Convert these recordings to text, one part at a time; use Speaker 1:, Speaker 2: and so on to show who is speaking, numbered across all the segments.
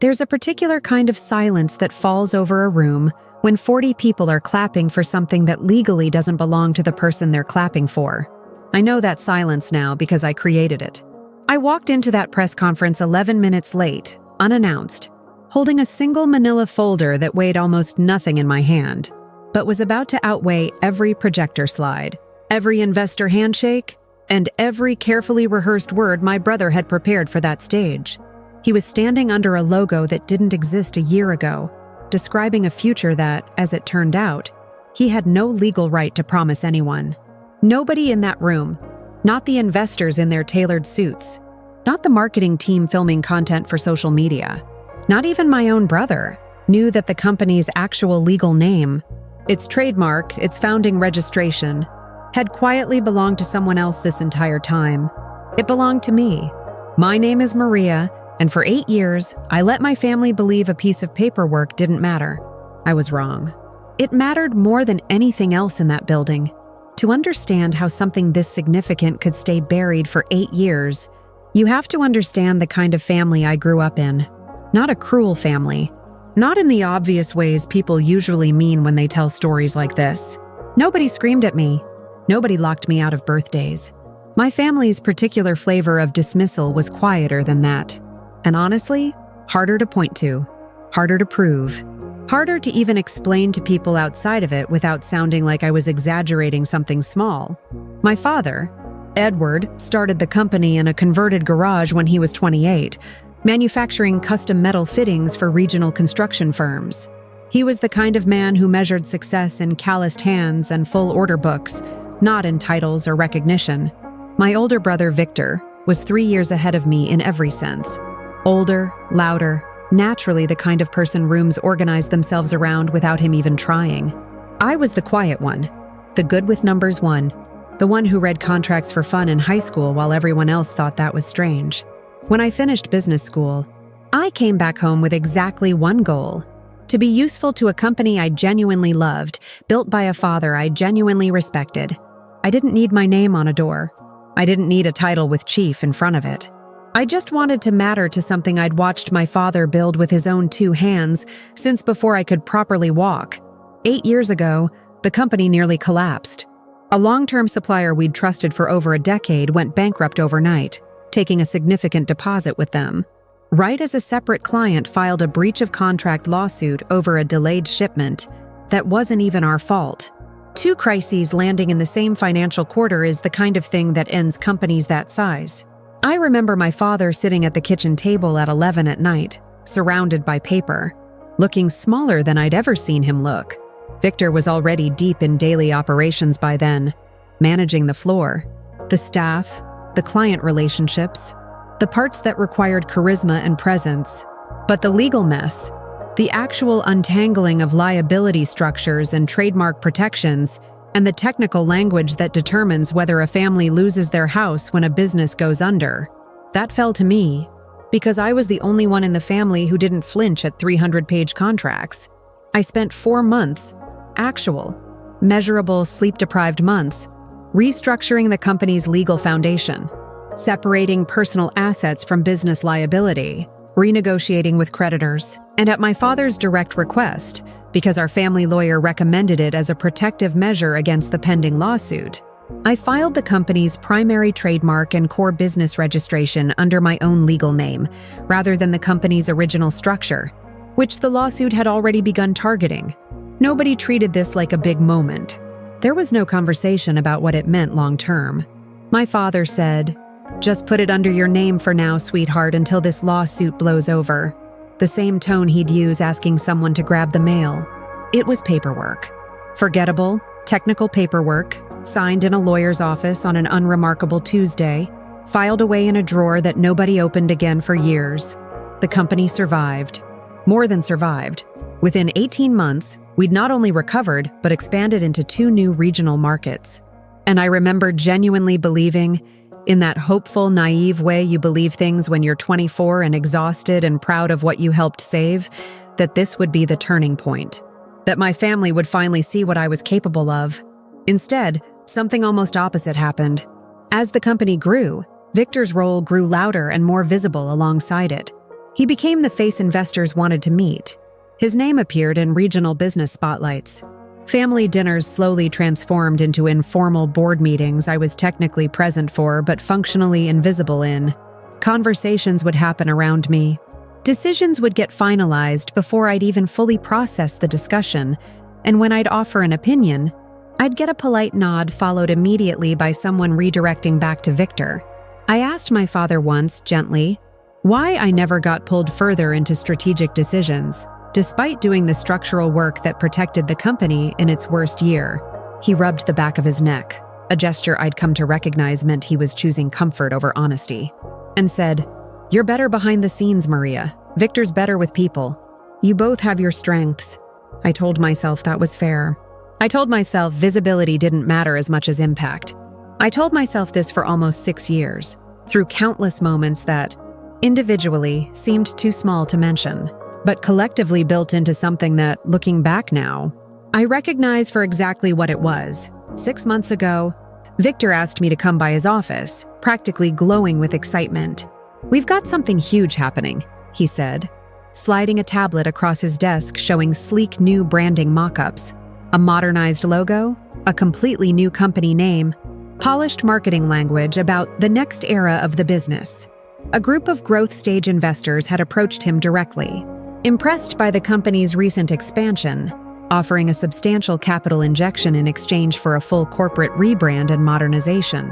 Speaker 1: There's a particular kind of silence that falls over a room when 40 people are clapping for something that legally doesn't belong to the person they're clapping for. I know that silence now because I created it. I walked into that press conference 11 minutes late, unannounced, holding a single manila folder that weighed almost nothing in my hand, but was about to outweigh every projector slide, every investor handshake, and every carefully rehearsed word my brother had prepared for that stage. He was standing under a logo that didn't exist a year ago, describing a future that, as it turned out, he had no legal right to promise anyone. Nobody in that room, not the investors in their tailored suits, not the marketing team filming content for social media, not even my own brother, knew that the company's actual legal name, its trademark, its founding registration, had quietly belonged to someone else this entire time. It belonged to me. My name is Maria, and for 8 years, I let my family believe a piece of paperwork didn't matter. I was wrong. It mattered more than anything else in that building. To understand how something this significant could stay buried for 8 years, you have to understand the kind of family I grew up in. Not a cruel family. Not in the obvious ways people usually mean when they tell stories like this. Nobody screamed at me. Nobody locked me out of birthdays. My family's particular flavor of dismissal was quieter than that. And honestly, harder to point to, harder to prove, harder to even explain to people outside of it without sounding like I was exaggerating something small. My father, Edward, started the company in a converted garage when he was 28, manufacturing custom metal fittings for regional construction firms. He was the kind of man who measured success in calloused hands and full order books, not in titles or recognition. My older brother, Victor, was 3 years ahead of me in every sense. Older, louder, naturally the kind of person rooms organized themselves around without him even trying. I was the quiet one, the good with numbers one, the one who read contracts for fun in high school while everyone else thought that was strange. When I finished business school, I came back home with exactly one goal: to be useful to a company I genuinely loved, built by a father I genuinely respected. I didn't need my name on a door. I didn't need a title with chief in front of it. I just wanted to matter to something I'd watched my father build with his own 2 hands since before I could properly walk. 8 years ago, the company nearly collapsed. A long-term supplier we'd trusted for over a decade went bankrupt overnight, taking a significant deposit with them. Right as a separate client filed a breach of contract lawsuit over a delayed shipment that wasn't even our fault. 2 crises landing in the same financial quarter is the kind of thing that ends companies that size. I remember my father sitting at the kitchen table at 11 at night, surrounded by paper, looking smaller than I'd ever seen him look. Victor was already deep in daily operations by then, managing the floor, the staff, the client relationships, the parts that required charisma and presence. But the legal mess, the actual untangling of liability structures and trademark protections, and the technical language that determines whether a family loses their house when a business goes under, that fell to me, because I was the only one in the family who didn't flinch at 300-page contracts. I spent 4 months, actual, measurable, sleep-deprived months, restructuring the company's legal foundation, separating personal assets from business liability, renegotiating with creditors, and at my father's direct request, because our family lawyer recommended it as a protective measure against the pending lawsuit, I filed the company's primary trademark and core business registration under my own legal name, rather than the company's original structure, which the lawsuit had already begun targeting. Nobody treated this like a big moment. There was no conversation about what it meant long-term. My father said, "Just put it under your name for now, sweetheart, until this lawsuit blows over." The same tone he'd use asking someone to grab the mail. It was paperwork. Forgettable, technical paperwork, signed in a lawyer's office on an unremarkable Tuesday, filed away in a drawer that nobody opened again for years. The company survived. More than survived. Within 18 months, we'd not only recovered, but expanded into 2 new regional markets. And I remember genuinely believing, in that hopeful, naive way you believe things when you're 24 and exhausted and proud of what you helped save, that this would be the turning point. That my family would finally see what I was capable of. Instead, something almost opposite happened. As the company grew, Victor's role grew louder and more visible alongside it. He became the face investors wanted to meet. His name appeared in regional business spotlights. Family dinners slowly transformed into informal board meetings I was technically present for but functionally invisible in. Conversations would happen around me. Decisions would get finalized before I'd even fully process the discussion, and when I'd offer an opinion, I'd get a polite nod followed immediately by someone redirecting back to Victor. I asked my father once, gently, why I never got pulled further into strategic decisions, despite doing the structural work that protected the company in its worst year. He rubbed the back of his neck, a gesture I'd come to recognize meant he was choosing comfort over honesty, and said, "You're better behind the scenes, Maria. Victor's better with people. You both have your strengths." I told myself that was fair. I told myself visibility didn't matter as much as impact. I told myself this for almost 6 years, through countless moments that, individually, seemed too small to mention, but collectively built into something that, looking back now, I recognize for exactly what it was. 6 months ago, Victor asked me to come by his office, practically glowing with excitement. "We've got something huge happening," he said, sliding a tablet across his desk showing sleek new branding mock-ups, a modernized logo, a completely new company name, polished marketing language about the next era of the business. A group of growth stage investors had approached him directly, impressed by the company's recent expansion, offering a substantial capital injection in exchange for a full corporate rebrand and modernization.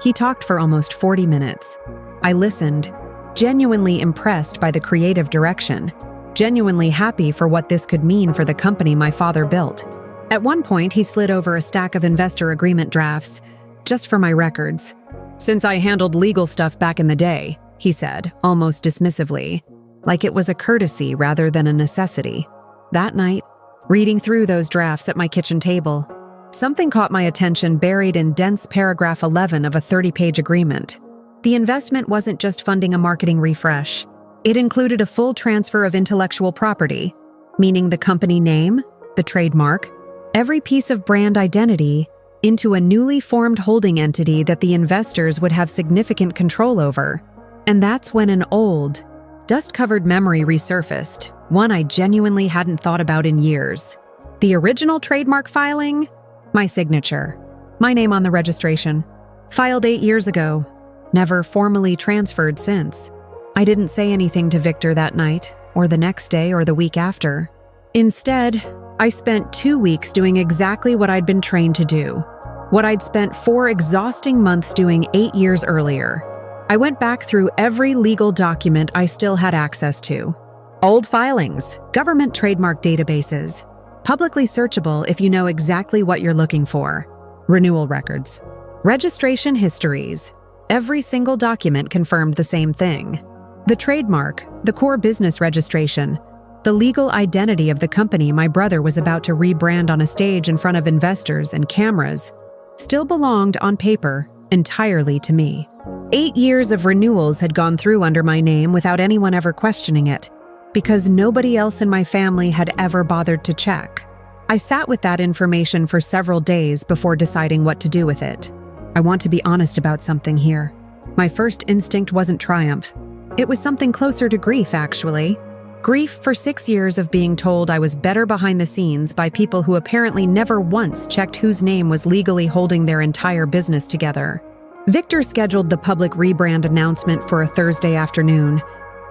Speaker 1: He talked for almost 40 minutes. I listened, genuinely impressed by the creative direction, genuinely happy for what this could mean for the company my father built. At one point, he slid over a stack of investor agreement drafts, just for my records. "Since I handled legal stuff back in the day," he said, almost dismissively, like it was a courtesy rather than a necessity. That night, reading through those drafts at my kitchen table, something caught my attention buried in dense paragraph 11 of a 30-page agreement. The investment wasn't just funding a marketing refresh. It included a full transfer of intellectual property, meaning the company name, the trademark, every piece of brand identity, into a newly formed holding entity that the investors would have significant control over. And that's when an old, dust-covered memory resurfaced, one I genuinely hadn't thought about in years. The original trademark filing? My signature. My name on the registration. Filed 8 years ago. Never formally transferred since. I didn't say anything to Victor that night, or the next day, or the week after. Instead, I spent 2 weeks doing exactly what I'd been trained to do, what I'd spent 4 exhausting months doing 8 years earlier. I went back through every legal document I still had access to. Old filings, government trademark databases, publicly searchable if you know exactly what you're looking for, renewal records, registration histories. Every single document confirmed the same thing. The trademark, the core business registration, the legal identity of the company my brother was about to rebrand on a stage in front of investors and cameras, still belonged on paper entirely to me. 8 years of renewals had gone through under my name without anyone ever questioning it, because nobody else in my family had ever bothered to check. I sat with that information for several days before deciding what to do with it. I want to be honest about something here. My first instinct wasn't triumph. It was something closer to grief, actually. Grief for 6 years of being told I was better behind the scenes by people who apparently never once checked whose name was legally holding their entire business together. Victor scheduled the public rebrand announcement for a Thursday afternoon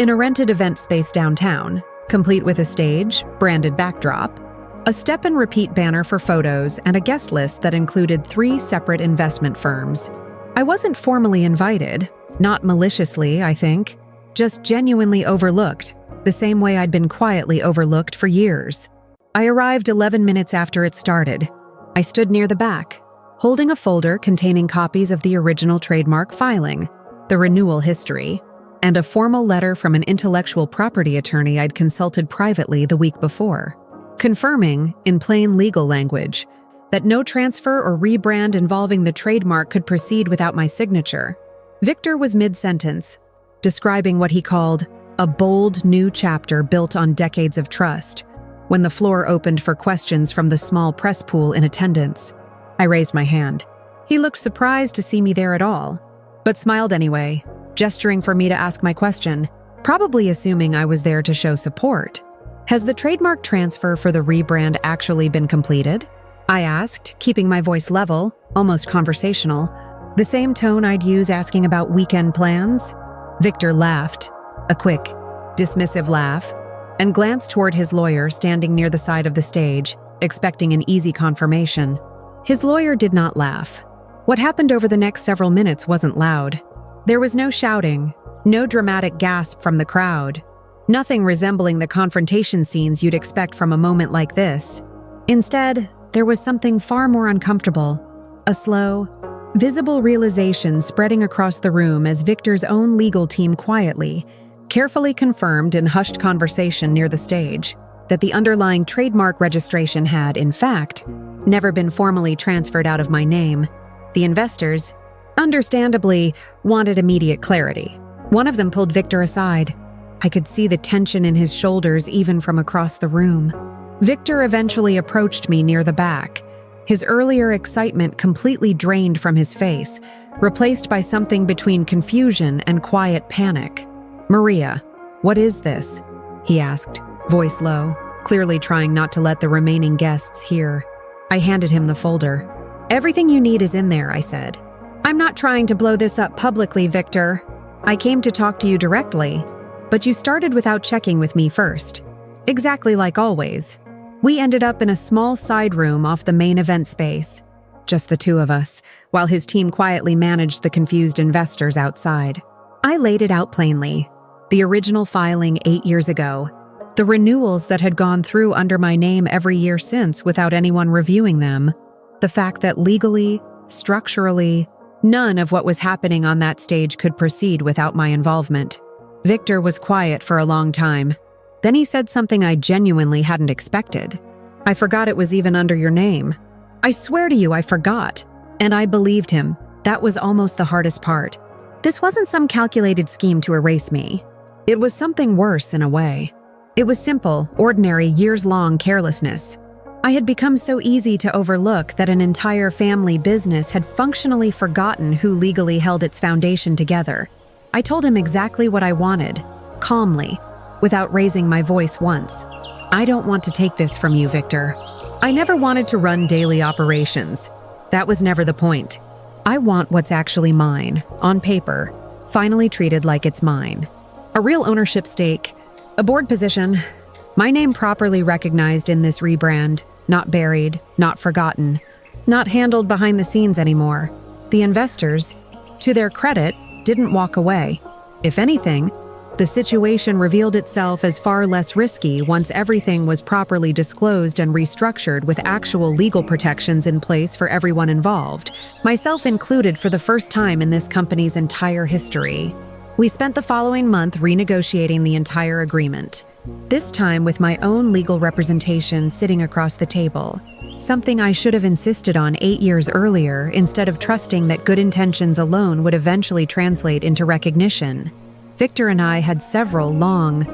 Speaker 1: in a rented event space downtown, complete with a stage, branded backdrop, a step-and-repeat banner for photos, and a guest list that included 3 separate investment firms. I wasn't formally invited, not maliciously, I think, just genuinely overlooked, the same way I'd been quietly overlooked for years. I arrived 11 minutes after it started. I stood near the back, holding a folder containing copies of the original trademark filing, the renewal history, and a formal letter from an intellectual property attorney I'd consulted privately the week before, confirming, in plain legal language, that no transfer or rebrand involving the trademark could proceed without my signature. Victor was mid-sentence, describing what he called a bold new chapter built on decades of trust, when the floor opened for questions from the small press pool in attendance. I raised my hand. He looked surprised to see me there at all, but smiled anyway, gesturing for me to ask my question. probably assuming I was there to show support. "Has the trademark transfer for the rebrand actually been completed?" I asked, keeping my voice level, almost conversational, the same tone I'd use asking about weekend plans. Victor laughed, a quick, dismissive laugh, and glanced toward his lawyer standing near the side of the stage, expecting an easy confirmation. His lawyer did not laugh. What happened over the next several minutes wasn't loud. There was no shouting, no dramatic gasp from the crowd, nothing resembling the confrontation scenes you'd expect from a moment like this. Instead, there was something far more uncomfortable, a slow, visible realization spreading across the room as Victor's own legal team quietly, carefully confirmed in hushed conversation near the stage that the underlying trademark registration had, in fact, never been formally transferred out of my name. The investors, understandably, wanted immediate clarity. One of them pulled Victor aside. I could see the tension in his shoulders even from across the room. Victor eventually approached me near the back, his earlier excitement completely drained from his face, replaced by something between confusion and quiet panic. "Maria, what is this?" he asked, voice low, clearly trying not to let the remaining guests hear. I handed him the folder. "Everything you need is in there," I said. "I'm not trying to blow this up publicly, Victor. I came to talk to you directly, but you started without checking with me first. Exactly like always. We ended up in a small side room off the main event space, just the two of us, while his team quietly managed the confused investors outside. I laid it out plainly. The original filing 8 years ago, the renewals that had gone through under my name every year since without anyone reviewing them, the fact that legally, structurally, none of what was happening on that stage could proceed without my involvement. Victor was quiet for a long time. Then he said something I genuinely hadn't expected. "I forgot it was even under your name." I swear to you, I forgot. And I believed him. That was almost the hardest part. This wasn't some calculated scheme to erase me. It was something worse in a way. It was simple, ordinary, years-long carelessness. I had become so easy to overlook that an entire family business had functionally forgotten who legally held its foundation together. I told him exactly what I wanted, calmly, without raising my voice once. "I don't want to take this from you, Victor. I never wanted to run daily operations. That was never the point. I want what's actually mine, on paper, finally treated like it's mine. A real ownership stake, a board position, my name properly recognized in this rebrand, not buried, not forgotten, not handled behind the scenes anymore." The investors, to their credit, didn't walk away. If anything, the situation revealed itself as far less risky once everything was properly disclosed and restructured with actual legal protections in place for everyone involved, myself included for the first time in this company's entire history. We spent the following month renegotiating the entire agreement, this time with my own legal representation sitting across the table, something I should have insisted on 8 years earlier instead of trusting that good intentions alone would eventually translate into recognition. Victor and I had several long,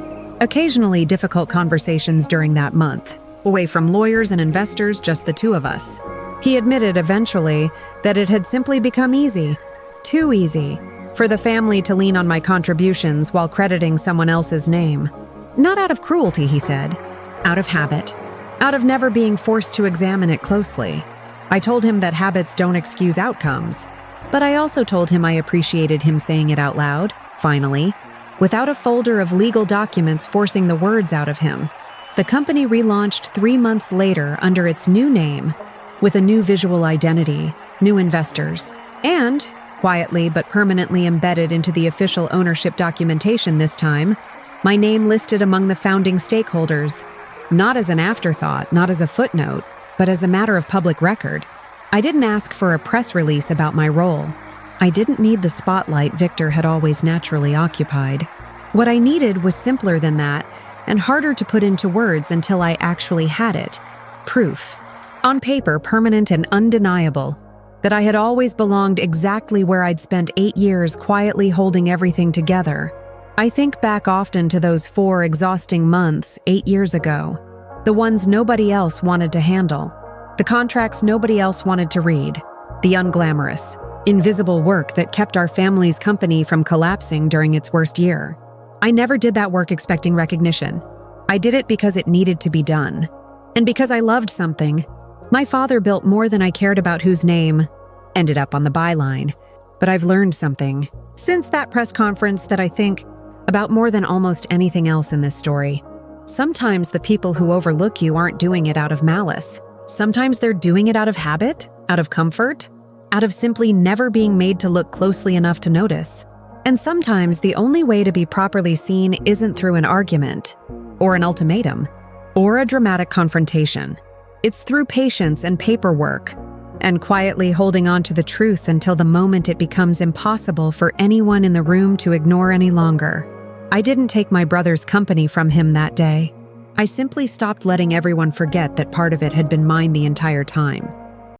Speaker 1: occasionally difficult conversations during that month, away from lawyers and investors, just the two of us. He admitted eventually that it had simply become easy, too easy, for the family to lean on my contributions while crediting someone else's name. Not out of cruelty, he said, out of habit, out of never being forced to examine it closely. I told him that habits don't excuse outcomes, but I also told him I appreciated him saying it out loud, finally, without a folder of legal documents forcing the words out of him. The company relaunched 3 months later under its new name, with a new visual identity, new investors, and, quietly but permanently embedded into the official ownership documentation this time, my name listed among the founding stakeholders, not as an afterthought, not as a footnote, but as a matter of public record. I didn't ask for a press release about my role. I didn't need the spotlight Victor had always naturally occupied. What I needed was simpler than that, and harder to put into words until I actually had it. Proof. On paper, permanent and undeniable. That I had always belonged exactly where I'd spent 8 years quietly holding everything together. I think back often to those 4 exhausting months 8 years ago. The ones nobody else wanted to handle. The contracts nobody else wanted to read. The unglamorous, invisible work that kept our family's company from collapsing during its worst year. I never did that work expecting recognition. I did it because it needed to be done. And because I loved something. My father built more than I cared about whose name ended up on the byline. But I've learned something since that press conference that I think about more than almost anything else in this story. Sometimes the people who overlook you aren't doing it out of malice. Sometimes they're doing it out of habit, out of comfort, out of simply never being made to look closely enough to notice. And sometimes the only way to be properly seen isn't through an argument, or an ultimatum, or a dramatic confrontation. It's through patience and paperwork, and quietly holding on to the truth until the moment it becomes impossible for anyone in the room to ignore any longer. I didn't take my brother's company from him that day. I simply stopped letting everyone forget that part of it had been mine the entire time.